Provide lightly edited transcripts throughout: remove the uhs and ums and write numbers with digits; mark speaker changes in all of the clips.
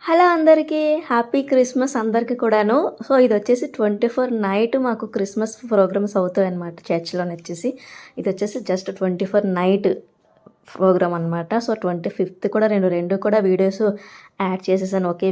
Speaker 1: Hello అందరికీ happy Christmas అందరికీ కూడాను. సో ఇదొచ్చేసి 24 నైట్ మాకు క్రిస్మస్ ప్రోగ్రామ్స్ అవుతాయన్నమాట చర్చ్‌లోనొచ్చేసి. ఇదొచ్చేసి జస్ట్ 24 నైట్ ప్రోగ్రామ్ అనమాట. సో 25థ్ కూడా రెండు కూడా వీడియోస్ యాడ్ చేసేసాను. ఒకే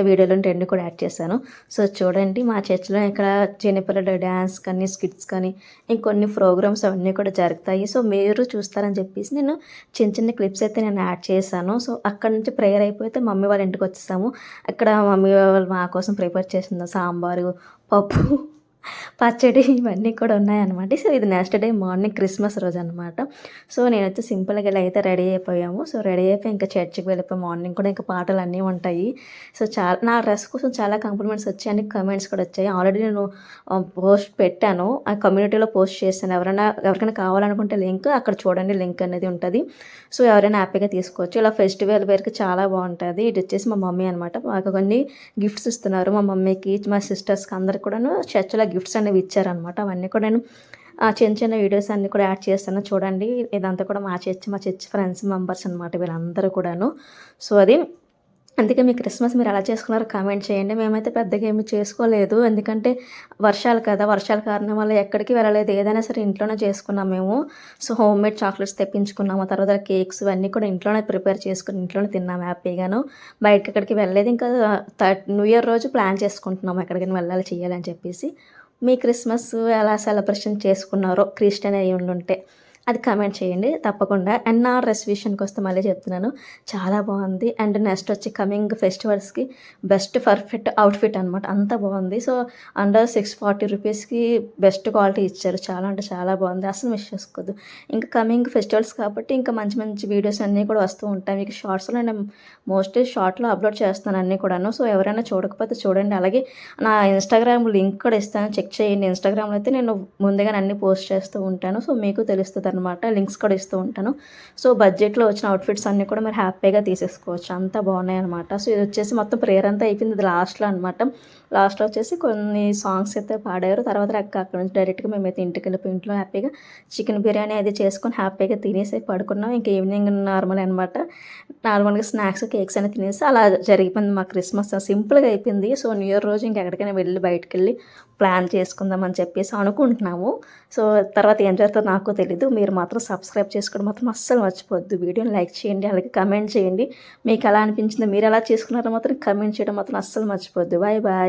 Speaker 1: వీడియోలో 2 కూడా యాడ్ చేశాను. సో చూడండి మా చర్చ్‌లో ఇక్కడ చిన్నపిల్లల డ్యాన్స్ కానీ, స్కిట్స్ కానీ, ఇంకొన్ని ప్రోగ్రామ్స్ అవన్నీ కూడా జరుగుతాయి. సో మీరు చూస్తారని చెప్పేసి నేను చిన్న క్లిప్స్ అయితే నేను యాడ్ చేశాను. సో అక్కడి నుంచి ప్రేయర్ అయిపోతే మమ్మీ వాళ్ళ ఇంటికొచ్చేసాము. అక్కడ మమ్మీ వాళ్ళు మా కోసం ప్రిపేర్ చేసింది సాంబారు, పప్పు, పచ్చడి ఇవన్నీ కూడా ఉన్నాయన్నమాట. సో ఇది నెక్స్ట్ డే మార్నింగ్ క్రిస్మస్ రోజనమాట. సో నేనైతే సింపుల్‌గా ఇలా అయితే రెడీ అయిపోయాము. సో రెడీ అయిపోయి ఇంకా చర్చ్‌కి వెళ్ళిపోయి మార్నింగ్ కూడా ఇంకా పాటలన్నీ ఉంటాయి. సో నా డ్రెస్ కోసం చాలా కాంప్లిమెంట్స్ వచ్చాయని కామెంట్స్ కూడా వచ్చాయి. ఆల్రెడీ నేను పోస్ట్ పెట్టాను. ఆ కమ్యూనిటీలో పోస్ట్ చేశాను. ఎవరికైనా కావాలనుకుంటే లింక్ అక్కడ చూడండి, లింక్ అనేది ఉంటుంది. సో ఎవరైనా హ్యాపీగా తీసుకోవచ్చు. ఇలా ఫెస్టివల్ వేర్‌కి చాలా బాగుంటుంది. ఇది వచ్చేసి మా మమ్మీ అనమాట. మాకు కొన్ని గిఫ్ట్స్ ఇస్తున్నారు. మా మమ్మీకి, మా సిస్టర్స్‌కి అందరికి కూడాను చర్చ్‌లో గిఫ్ట్స్ అనేవి ఇచ్చారనమాట. అవన్నీ కూడా నేను చిన్న వీడియోస్ అన్నీ కూడా యాడ్ చేస్తాను చూడండి. ఇదంతా కూడా మా చర్చ్ ఫ్రెండ్స్ మెంబర్స్ అనమాట వీళ్ళందరూ కూడాను. సో అది అందుకే మీ క్రిస్మస్ మీరు ఎలా చేసుకున్నారో కామెంట్ చేయండి. మేమైతే పెద్దగా ఏమి చేసుకోలేదు. ఎందుకంటే వర్షాలు కదా! వర్షాల కారణం వల్ల ఎక్కడికి వెళ్ళలేదు. ఏదైనా సరే ఇంట్లోనే చేసుకున్నాం మేము. సో హోమ్‌మేడ్ చాక్లెట్స్ తెప్పించుకున్నాము. ఆ తర్వాత కేక్స్ ఇవన్నీ కూడా ఇంట్లోనే ప్రిపేర్ చేసుకొని ఇంట్లోనే తిన్నాము హ్యాపీగాను. బయటకి ఎక్కడికి వెళ్ళలేదు. ఇంకా న్యూ ఇయర్ రోజు ప్లాన్ చేసుకుంటున్నాము ఎక్కడికైనా వెళ్ళాలి, చేయాలని చెప్పేసి. మీ క్రిస్మస్ ఎలా సెలబ్రేషన్ చేసుకున్నారో క్రిస్టియన్ అయ్యి ఉండుంటే అది కామెంట్ చేయండి తప్పకుండా. అండ్ నా డ్రెస్ విషయానికి వస్తే మళ్ళీ చెప్తున్నాను, చాలా బాగుంది. అండ్ నెక్స్ట్ వచ్చి కమింగ్ ఫెస్టివల్స్కి బెస్ట్ పర్ఫెక్ట్ అవుట్ఫిట్ అనమాట. అంత బాగుంది. సో అండర్ 640 రూపీస్కి బెస్ట్ క్వాలిటీ ఇచ్చారు. చాలా అంటే చాలా బాగుంది. అసలు మిస్ చేసుకోవద్దు. ఇంకా కమింగ్ ఫెస్టివల్స్ కాబట్టి ఇంకా మంచి మంచి వీడియోస్ అన్నీ కూడా వస్తూ ఉంటాయి. మీకు షార్ట్స్లో నేను మోస్ట్లీ షార్ట్లో అప్లోడ్ చేస్తాను అన్నీ కూడాను. సో ఎవరైనా చూడకపోతే చూడండి. అలాగే నా ఇన్స్టాగ్రామ్ లింక్ కూడా ఇస్తాను, చెక్ చేయండి. ఇన్స్టాగ్రామ్లో అయితే నేను ముందుగానే అన్నీ పోస్ట్ చేస్తూ ఉంటాను. సో మీకు తెలుస్తుంది అనమాట. లింక్స్ కూడా ఇస్తూ ఉంటాను. సో బడ్జెట్లో వచ్చిన అవుట్ఫిట్స్ అన్నీ కూడా మీరు హ్యాపీగా తీసేసుకోవచ్చు. అంతా బాగున్నాయి అనమాట. సో ఇది వచ్చేసి మొత్తం ప్రేయర్ అంతా అయిపోయింది. ఇది లాస్ట్లో అనమాట. లాస్ట్లో వచ్చేసి కొన్ని సాంగ్స్ అయితే పాడారు. తర్వాత అక్కడ నుంచి డైరెక్ట్గా మేమైతే ఇంటికి వెళ్ళిపోయి ఇంట్లో హ్యాపీగా చికెన్ బిర్యానీ అది చేసుకొని హ్యాపీగా తినేసి పడుకున్నాం. ఇంకా ఈవినింగ్ నార్మల్ అనమాట. నార్మల్గా స్నాక్స్, కేక్స్ అని తినేసి అలా జరిగిపోయింది మా క్రిస్మస్. సింపుల్గా అయిపోయింది. సో న్యూ ఇయర్ రోజు ఇంకెక్కడికైనా వెళ్ళి బయటకు వెళ్ళి ప్లాన్ చేసుకుందామని చెప్పేసి అనుకుంటున్నాము. సో తర్వాత ఏం జరుగుతుందో నాకు తెలీదు. మీరు మాత్రం సబ్స్క్రైబ్ చేసుకోవడం మాత్రం అస్సలు మర్చిపోద్దు. వీడియోని లైక్ చేయండి, అలాగే కమెంట్ చేయండి. మీకు ఎలా అనిపించిందో, మీరు ఎలా చేసుకున్నారో మాత్రం కమెంట్ చేయడం మాత్రం అస్సలు మర్చిపోద్దు. Bye bye.